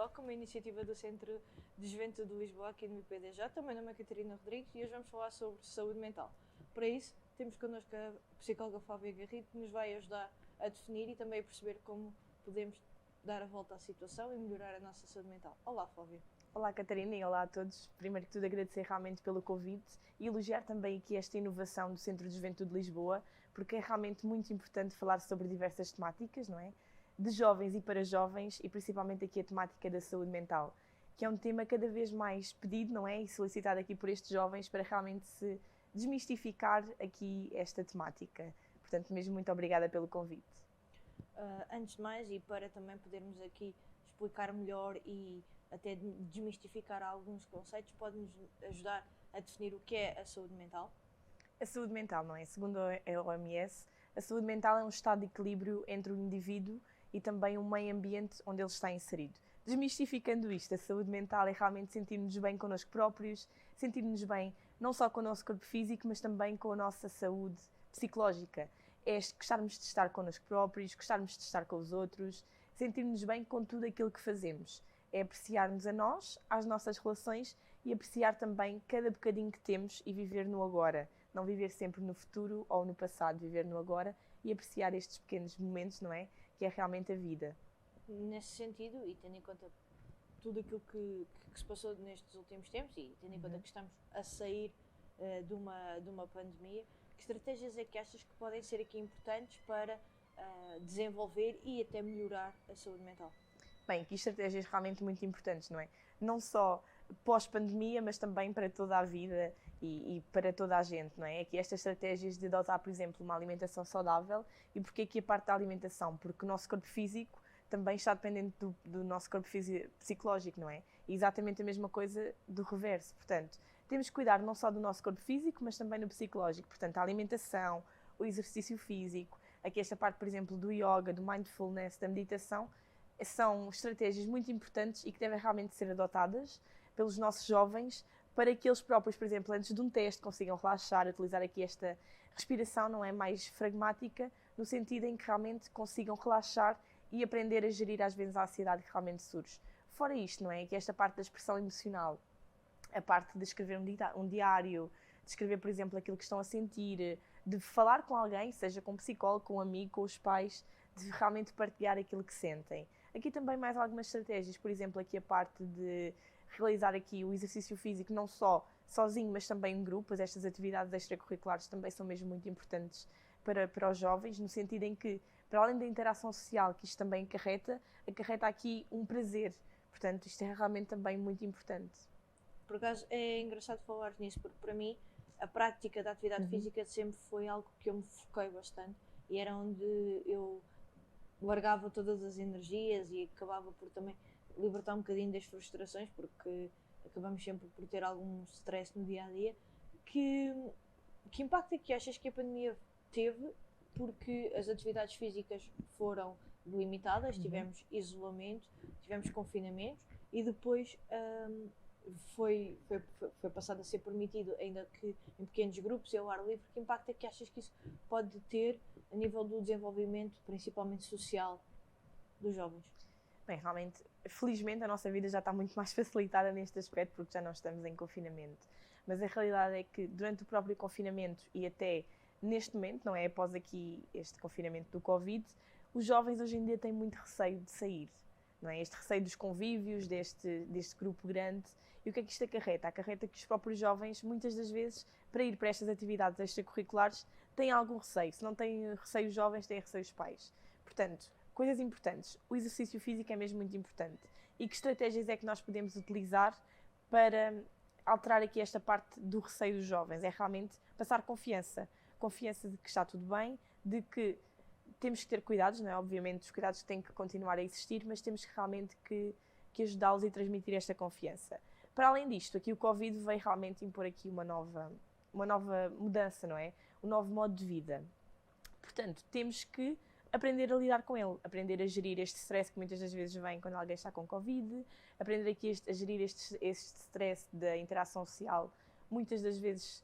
Toca, uma iniciativa do Centro de Juventude de Lisboa, aqui no IPDJ. Meu nome é Catarina Rodrigues e hoje vamos falar sobre saúde mental. Para isso, temos connosco a psicóloga Fábia Garrido, que nos vai ajudar a definir e também a perceber como podemos dar a volta à situação e melhorar a nossa saúde mental. Olá, Fábia. Olá, Catarina, e olá a todos. Primeiro que tudo, agradecer realmente pelo convite e elogiar também aqui esta inovação do Centro de Juventude de Lisboa, porque é realmente muito importante falar sobre diversas temáticas, não é? De jovens e para jovens, e principalmente aqui a temática da saúde mental, que é um tema cada vez mais pedido, não é? E solicitado aqui por estes jovens para realmente se desmistificar aqui esta temática. Portanto, mesmo muito obrigada pelo convite. Antes de mais, e para também podermos aqui explicar melhor e até desmistificar alguns conceitos, pode-nos ajudar a definir o que é a saúde mental? A saúde mental, não é? Segundo a OMS, a saúde mental é um estado de equilíbrio entre o indivíduo e também o meio ambiente onde ele está inserido. Desmistificando isto, a saúde mental é realmente sentirmos bem connosco próprios, sentirmos bem não só com o nosso corpo físico, mas também com a nossa saúde psicológica. É gostarmos de estar connosco próprios, gostarmos de estar com os outros, sentirmos bem com tudo aquilo que fazemos. É apreciar-nos a nós, às nossas relações e apreciar também cada bocadinho que temos e viver no agora. Não viver sempre no futuro ou no passado, viver no agora e apreciar estes pequenos momentos, não é? Que é realmente a vida. Nesse sentido, e tendo em conta tudo aquilo que se passou nestes últimos tempos e tendo em conta que estamos a sair de uma pandemia, que estratégias é que achas que podem ser aqui importantes para desenvolver e até melhorar a saúde mental? Bem, aqui estratégias realmente muito importantes, não é? Não só pós-pandemia, mas também para toda a vida e para toda a gente, não é? Aqui estas estratégias de adotar, por exemplo, uma alimentação saudável. E porquê aqui a parte da alimentação? Porque o nosso corpo físico também está dependente do nosso corpo psicológico, não é? E exatamente a mesma coisa do reverso. Portanto, temos que cuidar não só do nosso corpo físico, mas também do psicológico. Portanto, a alimentação, o exercício físico, aqui esta parte, por exemplo, do yoga, do mindfulness, da meditação, são estratégias muito importantes e que devem realmente ser adotadas pelos nossos jovens para que eles próprios, por exemplo, antes de um teste consigam relaxar, utilizar aqui esta respiração, não é, mais pragmática, no sentido em que realmente consigam relaxar e aprender a gerir às vezes a ansiedade que realmente surge. Fora isto, não é, que esta parte da expressão emocional, a parte de escrever um diário, de escrever, por exemplo, aquilo que estão a sentir, de falar com alguém, seja com um psicólogo, com um amigo, com os pais, de realmente partilhar aquilo que sentem. Aqui também mais algumas estratégias, por exemplo, aqui a parte de realizar aqui o exercício físico não só sozinho, mas também em grupos. Estas atividades extracurriculares também são mesmo muito importantes para os jovens, no sentido em que, para além da interação social que isto também acarreta aqui um prazer. Portanto, isto é realmente também muito importante. Por acaso é engraçado falar nisso, porque para mim a prática da atividade física sempre foi algo que eu me foquei bastante e era onde eu largava todas as energias e acabava por também libertar um bocadinho das frustrações, porque acabamos sempre por ter algum stress no dia a dia. Que impacto é que achas que a pandemia teve? Porque as atividades físicas foram limitadas, tivemos isolamento, tivemos confinamentos e depois foi passado a ser permitido, ainda que em pequenos grupos e ao ar livre. Que impacto é que achas que isso pode ter a nível do desenvolvimento, principalmente social, dos jovens? Bem, realmente, felizmente a nossa vida já está muito mais facilitada neste aspecto porque já não estamos em confinamento. Mas a realidade é que durante o próprio confinamento e até neste momento, não é? Após aqui este confinamento do Covid, os jovens hoje em dia têm muito receio de sair. Não é? Este receio dos convívios, deste grupo grande. E o que é que isto acarreta? Acarreta que os próprios jovens, muitas das vezes, para ir para estas atividades extracurriculares, têm algum receio. Se não têm receio os jovens, têm receio os pais. Portanto, coisas importantes. O exercício físico é mesmo muito importante. E que estratégias é que nós podemos utilizar para alterar aqui esta parte do receio dos jovens? É realmente passar confiança. Confiança de que está tudo bem, de que temos que ter cuidados, não é? Obviamente os cuidados têm que continuar a existir, mas temos realmente que ajudá-los e transmitir esta confiança. Para além disto, aqui o Covid veio realmente impor aqui uma nova mudança, não é? Um novo modo de vida. Portanto, temos que aprender a lidar com ele, aprender a gerir este stress que muitas das vezes vem quando alguém está com Covid, aprender aqui a gerir este stress da interação social, muitas das vezes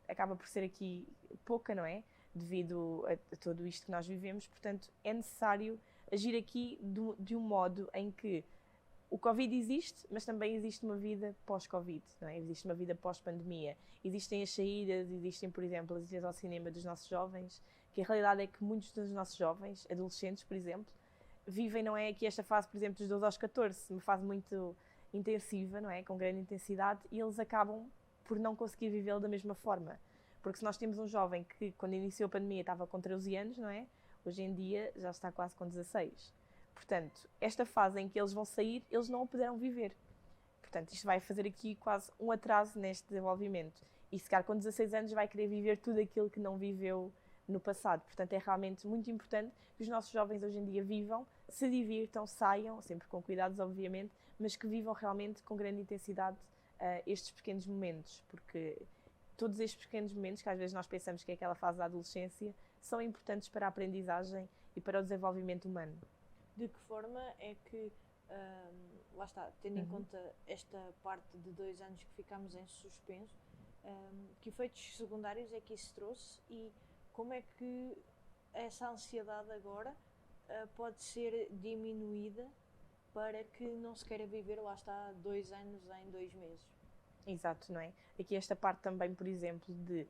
acaba por ser aqui pouca, não é? Devido a tudo isto que nós vivemos. Portanto, é necessário agir aqui de um modo em que o Covid existe, mas também existe uma vida pós-Covid, não é? Existe uma vida pós-pandemia. Existem as saídas, existem, por exemplo, as idas ao cinema dos nossos jovens, que a realidade é que muitos dos nossos jovens, adolescentes, por exemplo, vivem, não é, aqui esta fase, por exemplo, dos 12 aos 14, uma fase muito intensiva, não é? Com grande intensidade, e eles acabam por não conseguir vivê-la da mesma forma. Porque se nós temos um jovem que, quando iniciou a pandemia, estava com 13 anos, não é? Hoje em dia já está quase com 16. Portanto, esta fase em que eles vão sair, eles não o puderam viver. Portanto, isto vai fazer aqui quase um atraso neste desenvolvimento. E se calhar com 16 anos vai querer viver tudo aquilo que não viveu no passado. Portanto, é realmente muito importante que os nossos jovens hoje em dia vivam, se divirtam, saiam, sempre com cuidados, obviamente, mas que vivam realmente com grande intensidade estes pequenos momentos. Porque todos estes pequenos momentos, que às vezes nós pensamos que é aquela fase da adolescência, são importantes para a aprendizagem e para o desenvolvimento humano. De que forma é que, lá está, tendo em conta esta parte de 2 anos que ficámos em suspenso, que efeitos secundários é que isso trouxe e como é que essa ansiedade agora pode ser diminuída para que não se queira viver, lá está, 2 anos em 2 meses? Exato, não é? Aqui esta parte também, por exemplo, de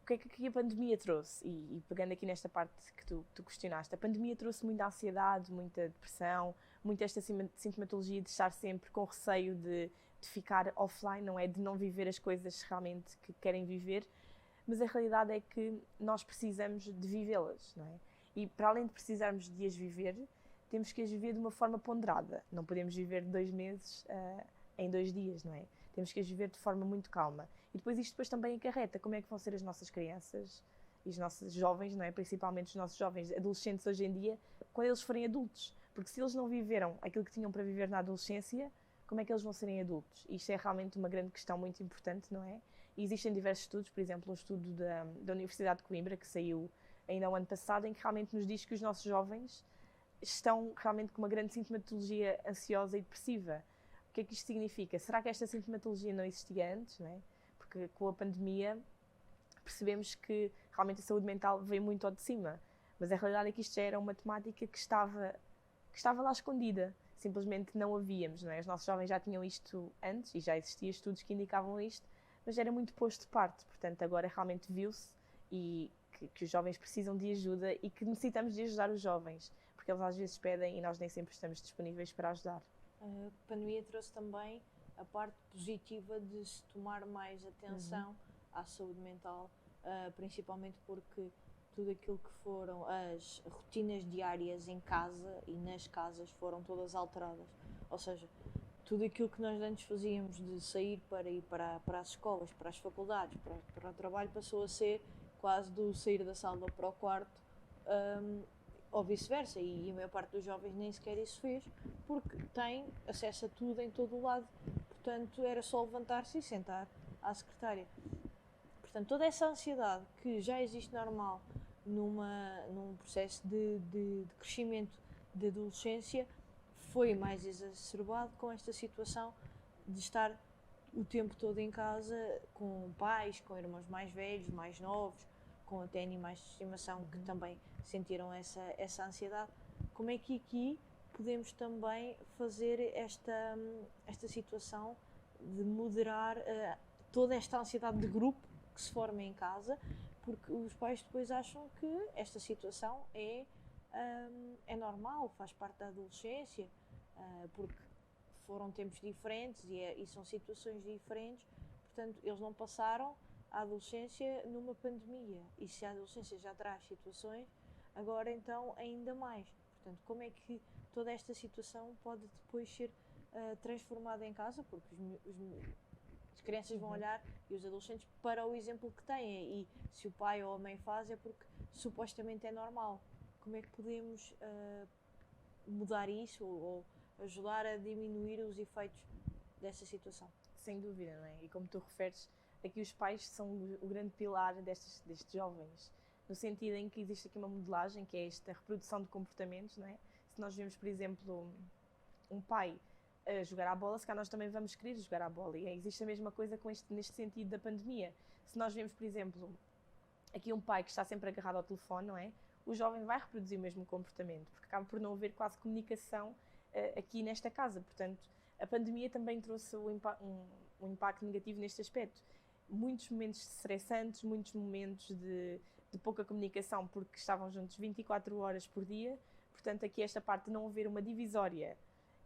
o que é que a pandemia trouxe? E pegando aqui nesta parte que tu questionaste, a pandemia trouxe muita ansiedade, muita depressão, muita esta sintomatologia de estar sempre com receio de ficar offline, não é? De não viver as coisas realmente que querem viver, mas a realidade é que nós precisamos de vivê-las, não é? E para além de precisarmos de as viver, temos que as viver de uma forma ponderada. Não podemos viver 2 meses em 2 dias, não é? Temos que as viver de forma muito calma. E depois isto depois também acarreta como é que vão ser as nossas crianças e os nossos jovens, não é? Principalmente os nossos jovens adolescentes hoje em dia, quando eles forem adultos. Porque se eles não viveram aquilo que tinham para viver na adolescência, como é que eles vão serem adultos? Isto é realmente uma grande questão muito importante, não é? E existem diversos estudos, por exemplo, um estudo da Universidade de Coimbra, que saiu ainda o ano passado, em que realmente nos diz que os nossos jovens estão realmente com uma grande sintomatologia ansiosa e depressiva. O que é que isto significa? Será que esta sintomatologia não existia antes, não é? Porque com a pandemia percebemos que realmente a saúde mental veio muito ao de cima, mas a realidade é que isto já era uma temática que estava lá escondida, simplesmente não a víamos, não é? Os nossos jovens já tinham isto antes e já existiam estudos que indicavam isto, mas era muito posto de parte, portanto agora realmente viu-se e que os jovens precisam de ajuda e que necessitamos de ajudar os jovens, porque eles às vezes pedem e nós nem sempre estamos disponíveis para ajudar. A pandemia trouxe também a parte positiva de se tomar mais atenção à saúde mental, principalmente porque tudo aquilo que foram as rotinas diárias em casa e nas casas foram todas alteradas. Ou seja, tudo aquilo que nós antes fazíamos de sair para ir para as escolas, para as faculdades, para o trabalho, passou a ser quase do sair da sala para o quarto, ou vice-versa, e a maior parte dos jovens nem sequer isso fez, porque tem acesso a tudo em todo o lado. Portanto, era só levantar-se e sentar à secretária. Portanto, toda essa ansiedade que já existe normal num processo de crescimento de adolescência foi mais exacerbado com esta situação de estar o tempo todo em casa com pais, com irmãos mais velhos, mais novos, com até animais de estimação que também sentiram essa ansiedade. Como é que aqui podemos também fazer esta situação de moderar toda esta ansiedade de grupo que se forma em casa, porque os pais depois acham que esta situação é normal, faz parte da adolescência, porque foram tempos diferentes e são situações diferentes, portanto eles não passaram a adolescência numa pandemia, e se a adolescência já traz situações, agora então ainda mais. Portanto, como é que toda esta situação pode depois ser transformada em casa, porque as crianças vão olhar e os adolescentes para o exemplo que têm, e se o pai ou a mãe faz é porque supostamente é normal. Como é que podemos mudar isso ou ajudar a diminuir os efeitos dessa situação? Sem dúvida, não é? E como tu referes, aqui os pais são o grande pilar destes jovens, no sentido em que existe aqui uma modelagem, que é esta reprodução de comportamentos, não é? Se nós vemos, por exemplo, um pai a jogar à bola, se calhar nós também vamos querer jogar à bola, e existe a mesma coisa neste sentido da pandemia. Se nós vemos, por exemplo, aqui um pai que está sempre agarrado ao telefone, não é? O jovem vai reproduzir o mesmo comportamento, porque acaba por não haver quase comunicação aqui nesta casa. Portanto, a pandemia também trouxe um impacto negativo neste aspecto. Muitos momentos estressantes, muitos momentos de pouca comunicação, porque estavam juntos 24 horas por dia. Portanto, aqui esta parte de não haver uma divisória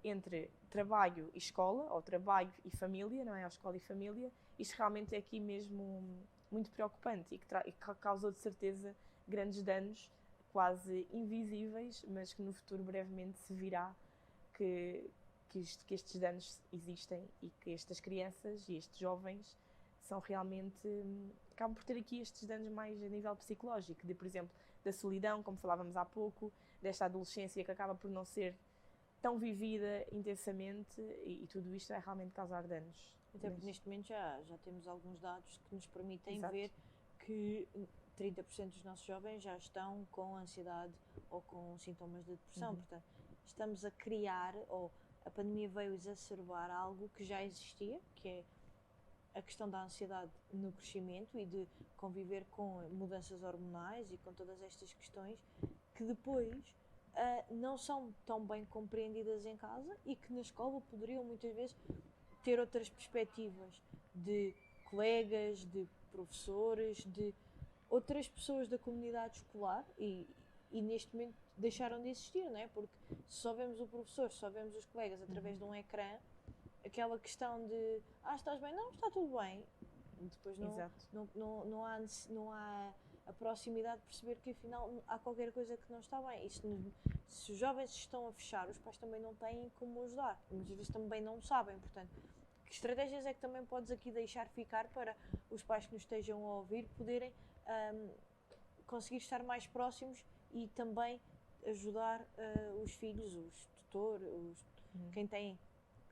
entre trabalho e escola, ou trabalho e família, não é? Ou escola e família, isto realmente é aqui mesmo muito preocupante e que causou de certeza grandes danos, quase invisíveis, mas que no futuro brevemente se virá que estes danos existem e que estas crianças e estes jovens são realmente, acabam por ter aqui estes danos mais a nível psicológico, de, por exemplo, da solidão, como falávamos há pouco, desta adolescência que acaba por não ser tão vivida intensamente e tudo isto vai realmente causar danos. Até porque neste momento já temos alguns dados que nos permitem Exato. ver que 30% dos nossos jovens já estão com ansiedade ou com sintomas de depressão. Portanto, estamos a criar, ou a pandemia veio exacerbar algo que já existia, que é a questão da ansiedade no crescimento e de conviver com mudanças hormonais e com todas estas questões que depois não são tão bem compreendidas em casa e que na escola poderiam muitas vezes ter outras perspectivas de colegas, de professores, de outras pessoas da comunidade escolar e neste momento deixaram de existir, não é? Porque se só vemos o professor, se só vemos os colegas através de um ecrã, aquela questão de estás bem? Não, está tudo bem. Depois não há a proximidade de perceber que afinal há qualquer coisa que não está bem. E se os jovens estão a fechar, os pais também não têm como ajudar. Muitas vezes também não sabem. Portanto, que estratégias é que também podes aqui deixar ficar para os pais que nos estejam a ouvir poderem conseguir estar mais próximos e também ajudar os filhos, os tutores, quem tem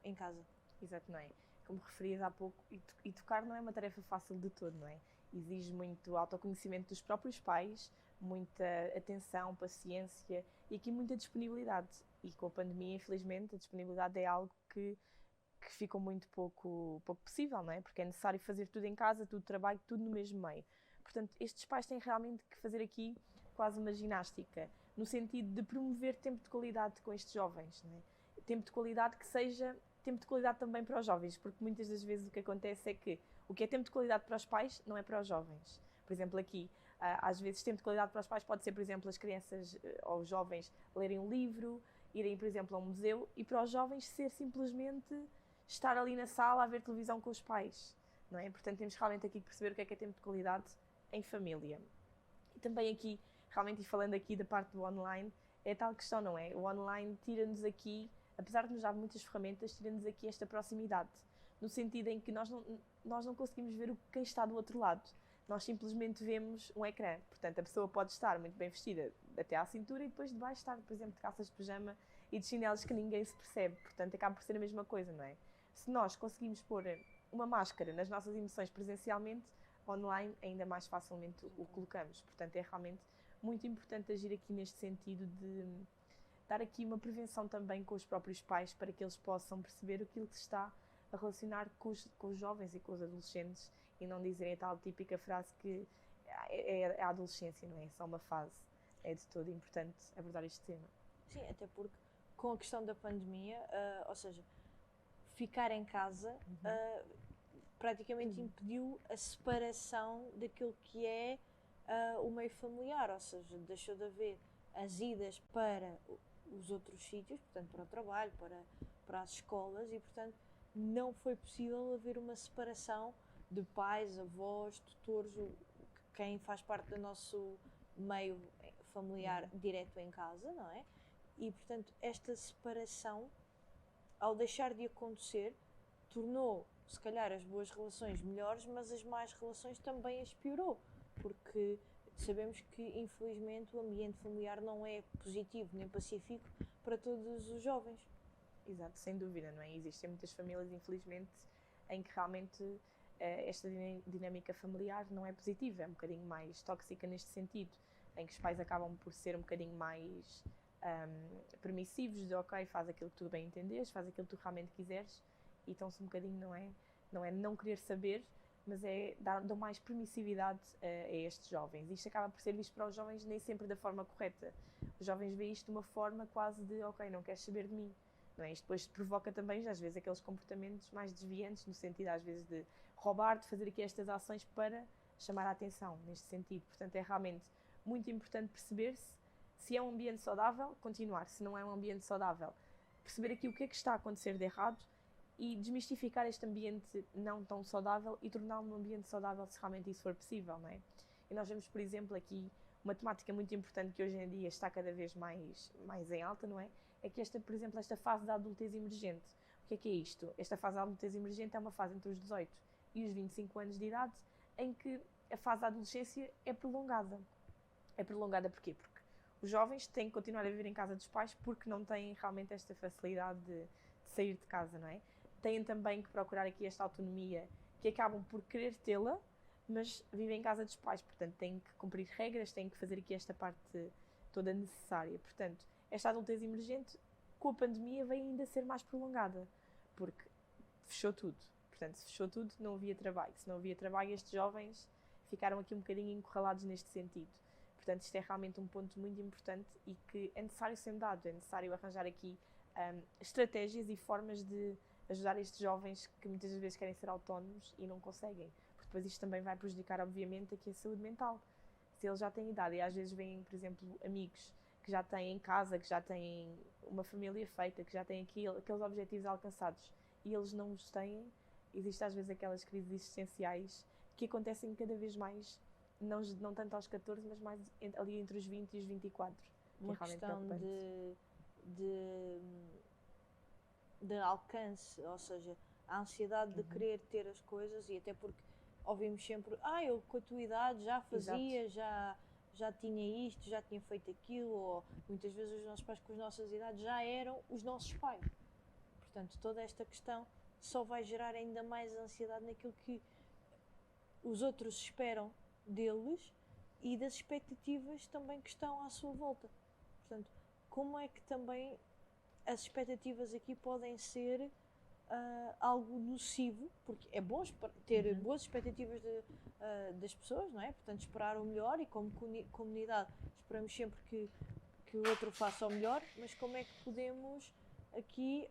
em casa? Exato, não é? Como referias há pouco, educar não é uma tarefa fácil de todo, não é? Exige muito autoconhecimento dos próprios pais, muita atenção, paciência e aqui muita disponibilidade. E com a pandemia, infelizmente, a disponibilidade é algo que ficou muito pouco possível, não é? Porque é necessário fazer tudo em casa, tudo trabalho, tudo no mesmo meio. Portanto, estes pais têm realmente que fazer aqui quase uma ginástica, no sentido de promover tempo de qualidade com estes jovens, não é? Tempo de qualidade que seja tempo de qualidade também para os jovens, porque muitas das vezes o que acontece é que o que é tempo de qualidade para os pais não é para os jovens. Por exemplo, aqui, às vezes tempo de qualidade para os pais pode ser, por exemplo, as crianças ou os jovens lerem um livro, irem, por exemplo, a um museu, e para os jovens ser simplesmente estar ali na sala a ver televisão com os pais, não é? Portanto, temos realmente aqui que perceber o que é tempo de qualidade em família. E também aqui, realmente, e falando aqui da parte do online, é tal questão, não é? O online tira-nos aqui, apesar de nos dar muitas ferramentas, tira-nos aqui esta proximidade, no sentido em que nós não conseguimos ver quem está do outro lado. Nós simplesmente vemos um ecrã. Portanto, a pessoa pode estar muito bem vestida até à cintura e depois de baixo estar, por exemplo, de calças de pijama e de chinelos que ninguém se percebe. Portanto, acaba por ser a mesma coisa, não é? Se nós conseguimos pôr uma máscara nas nossas emoções presencialmente, online ainda mais facilmente o colocamos. Portanto, é realmente muito importante agir aqui neste sentido de dar aqui uma prevenção também com os próprios pais para que eles possam perceber aquilo que se está a relacionar com os jovens e com os adolescentes e não dizerem a tal típica frase que é a adolescência, não é? É só uma fase. É de todo importante abordar este tema. Sim, até porque com a questão da pandemia, ou seja, ficar em casa praticamente impediu a separação daquilo que é o meio familiar, ou seja, deixou de haver as idas para os outros sítios, portanto para o trabalho, para as escolas e portanto não foi possível haver uma separação de pais, avós, tutores, quem faz parte do nosso meio familiar direto em casa, não é? E portanto esta separação, ao deixar de acontecer, tornou se calhar as boas relações melhores, mas as más relações também as piorou, porque sabemos que infelizmente o ambiente familiar não é positivo nem pacífico para todos os jovens. Exato, sem dúvida, não é? Existem muitas famílias, infelizmente, em que realmente esta dinâmica familiar não é positiva, é um bocadinho mais tóxica neste sentido, em que os pais acabam por ser um bocadinho mais permissivos, de ok, faz aquilo que tu bem entenderes, faz aquilo que tu realmente quiseres, e estão-se um bocadinho, não é não querer saber, mas é dar mais permissividade a estes jovens. Isto acaba por ser visto para os jovens nem sempre da forma correta. Os jovens veem isto de uma forma quase de ok, não queres saber de mim. não é? Isto depois provoca também, às vezes, aqueles comportamentos mais desviantes, no sentido, às vezes, de roubar, de fazer aqui estas ações para chamar a atenção, neste sentido. Portanto, é realmente muito importante perceber-se se é um ambiente saudável, continuar. Se não é um ambiente saudável, perceber aqui o que é que está a acontecer de errado e desmistificar este ambiente não tão saudável e torná-lo um ambiente saudável se realmente isso for possível, não é? E nós vemos, por exemplo, aqui uma temática muito importante que hoje em dia está cada vez mais em alta, não é? É que por exemplo, esta fase da adultez emergente. O que é isto? Esta fase da adultez emergente é uma fase entre os 18 e os 25 anos de idade em que a fase da adolescência é prolongada. É prolongada porquê? Porque os jovens têm que continuar a viver em casa dos pais porque não têm realmente esta facilidade de sair de casa, não é? Têm também que procurar aqui esta autonomia que acabam por querer tê-la, mas vivem em casa dos pais, portanto têm que cumprir regras, têm que fazer aqui esta parte toda necessária. Portanto, esta adultez emergente, com a pandemia, veio ainda ser mais prolongada, porque fechou tudo. Portanto, se fechou tudo, não havia trabalho. Se não havia trabalho, estes jovens ficaram aqui um bocadinho encurralados neste sentido. Portanto, isto é realmente um ponto muito importante e que é necessário ser dado, é necessário arranjar aqui estratégias e formas de ajudar estes jovens que muitas vezes querem ser autónomos e não conseguem. Porque depois isto também vai prejudicar, obviamente, aqui a saúde mental. Se eles já têm idade e às vezes vêm, por exemplo, amigos que já têm em casa, que já têm uma família feita, que já têm aqueles objetivos alcançados e eles não os têm, existem às vezes aquelas crises existenciais que acontecem cada vez mais, não tanto aos 14, mas mais ali entre os 20 e os 24. Uma questão de alcance, ou seja, a ansiedade de querer ter as coisas, e até porque ouvimos sempre, eu com a tua idade já fazia, já tinha isto, já tinha feito aquilo, ou muitas vezes os nossos pais com as nossas idades já eram os nossos pais. Portanto, toda esta questão só vai gerar ainda mais ansiedade naquilo que os outros esperam deles e das expectativas também que estão à sua volta. Portanto, como é que também as expectativas aqui podem ser algo nocivo, porque é bom ter boas expectativas das pessoas, não é? Portanto, esperar o melhor e como comunidade esperamos sempre que o outro faça o melhor, mas como é que podemos aqui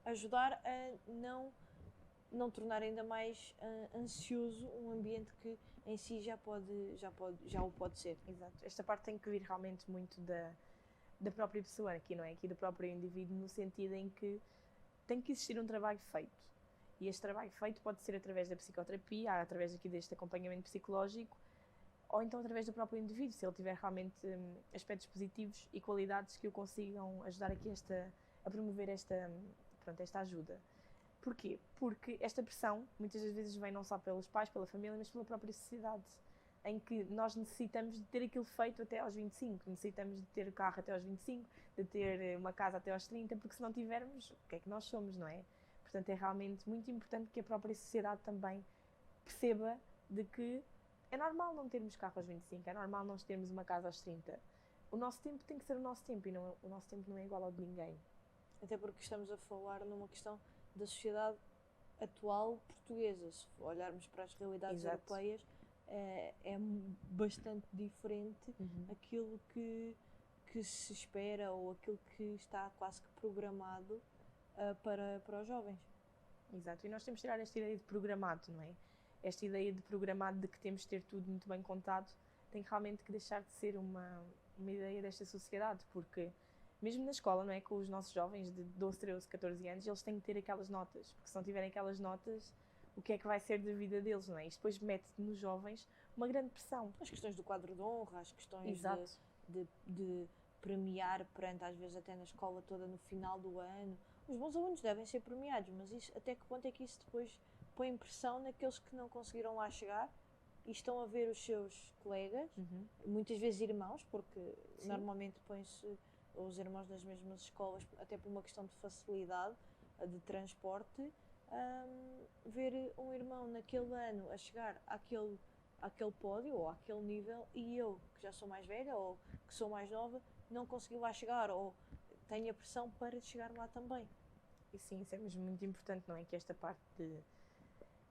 ajudar a não tornar ainda mais ansioso um ambiente que em si já o pode ser. Exato. Esta parte tem que vir realmente muito da própria pessoa aqui, não é? Aqui do próprio indivíduo, no sentido em que tem que existir um trabalho feito. E este trabalho feito pode ser através da psicoterapia, através aqui deste acompanhamento psicológico, ou então através do próprio indivíduo, se ele tiver realmente aspectos positivos e qualidades que o consigam ajudar aqui a promover esta ajuda. Porquê? Porque esta pressão muitas das vezes vem não só pelos pais, pela família, mas pela própria sociedade, em que nós necessitamos de ter aquilo feito até aos 25, necessitamos de ter carro até aos 25, de ter uma casa até aos 30, porque se não tivermos, o que é que nós somos, não é? Portanto, é realmente muito importante que a própria sociedade também perceba de que é normal não termos carro aos 25, é normal não termos uma casa aos 30. O nosso tempo tem que ser o nosso tempo e o nosso tempo não é igual ao de ninguém. Até porque estamos a falar numa questão da sociedade atual portuguesa. Se olharmos para as realidades europeias, é bastante diferente aquilo que se espera ou aquilo que está quase que programado para os jovens. Exato, e nós temos de tirar esta ideia de programado, não é? Esta ideia de programado, de que temos de ter tudo muito bem contado, tem realmente que deixar de ser uma ideia desta sociedade, porque mesmo na escola, não é, com os nossos jovens de 12, 13, 14 anos, eles têm que ter aquelas notas, porque se não tiverem aquelas notas, o que é que vai ser da vida deles, não é? Isto depois mete nos jovens uma grande pressão. As questões do quadro de honra, as questões de premiar perante, às vezes até na escola toda no final do ano. Os bons alunos devem ser premiados, mas isso, até que ponto é que isso depois põe pressão naqueles que não conseguiram lá chegar e estão a ver os seus colegas, muitas vezes irmãos, porque normalmente põe-se os irmãos nas mesmas escolas, até por uma questão de facilidade de transporte, ver um irmão naquele ano a chegar àquele pódio ou àquele nível e eu, que já sou mais velha ou que sou mais nova, não consegui lá chegar ou tenho a pressão para chegar lá também. E sim, isso é mesmo muito importante, não é? Que esta parte de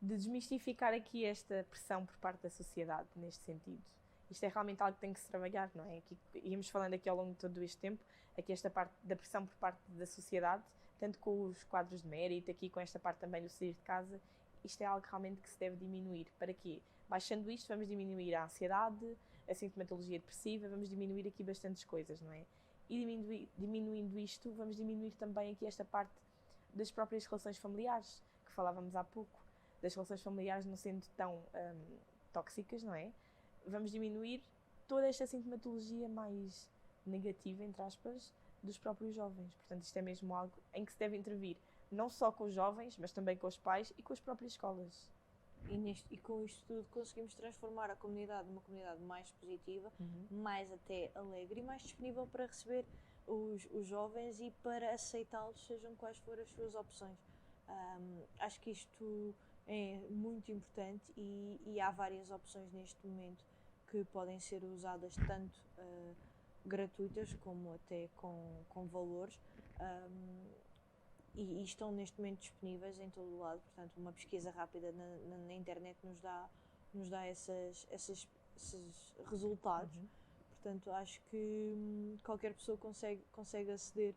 desmistificar aqui esta pressão por parte da sociedade, neste sentido. Isto é realmente algo que tem que se trabalhar, não é? Aqui, íamos falando aqui ao longo de todo este tempo, aqui esta parte da pressão por parte da sociedade, tanto com os quadros de mérito, aqui com esta parte também do sair de casa, isto é algo realmente que se deve diminuir. Para quê? Baixando isto, vamos diminuir a ansiedade, a sintomatologia depressiva, vamos diminuir aqui bastantes coisas, não é? E diminuindo isto, vamos diminuir também aqui esta parte das próprias relações familiares, que falávamos há pouco, das relações familiares não sendo tão tóxicas, não é? Vamos diminuir toda esta sintomatologia mais negativa, entre aspas, dos próprios jovens. Portanto, isto é mesmo algo em que se deve intervir, não só com os jovens, mas também com os pais e com as próprias escolas. E com isto tudo conseguimos transformar a comunidade numa comunidade mais positiva, mais até alegre e mais disponível para receber os jovens e para aceitá-los, sejam quais forem as suas opções. Acho que isto é muito importante e há várias opções neste momento que podem ser usadas tanto gratuitas como até com valores. E estão neste momento disponíveis em todo o lado, portanto uma pesquisa rápida na internet nos dá esses resultados. Portanto acho que qualquer pessoa consegue aceder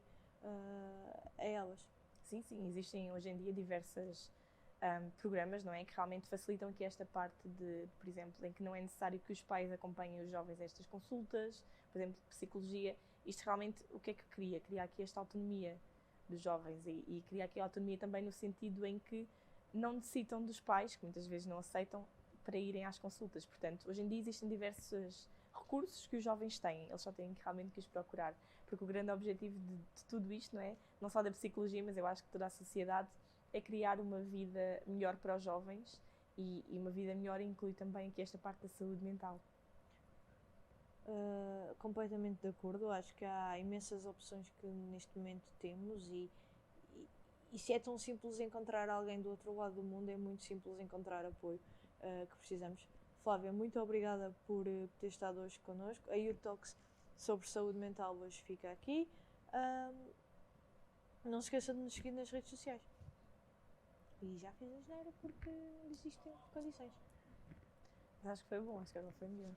a elas. Sim, existem hoje em dia diversos programas, não é, que realmente facilitam aqui esta parte de, por exemplo, em que não é necessário que os pais acompanhem os jovens a estas consultas, por exemplo, de psicologia. Isto realmente o que é que cria? Cria aqui esta autonomia dos jovens e cria aqui a autonomia também no sentido em que não necessitam dos pais, que muitas vezes não aceitam, para irem às consultas. Portanto, hoje em dia existem diversos recursos que os jovens têm, eles só têm realmente que os procurar, porque o grande objetivo de tudo isto, não é? Não só da psicologia, mas eu acho que toda a sociedade, é criar uma vida melhor para os jovens e uma vida melhor inclui também aqui esta parte da saúde mental. Completamente de acordo, acho que há imensas opções que neste momento temos e se é tão simples encontrar alguém do outro lado do mundo, é muito simples encontrar apoio que precisamos. Flávia, muito obrigada por ter estado hoje connosco. A Youth Talks sobre saúde mental hoje fica aqui. Não se esqueça de nos seguir nas redes sociais. E já fiz a geneira porque existem condições. Mas acho que foi bom, acho que agora foi melhor.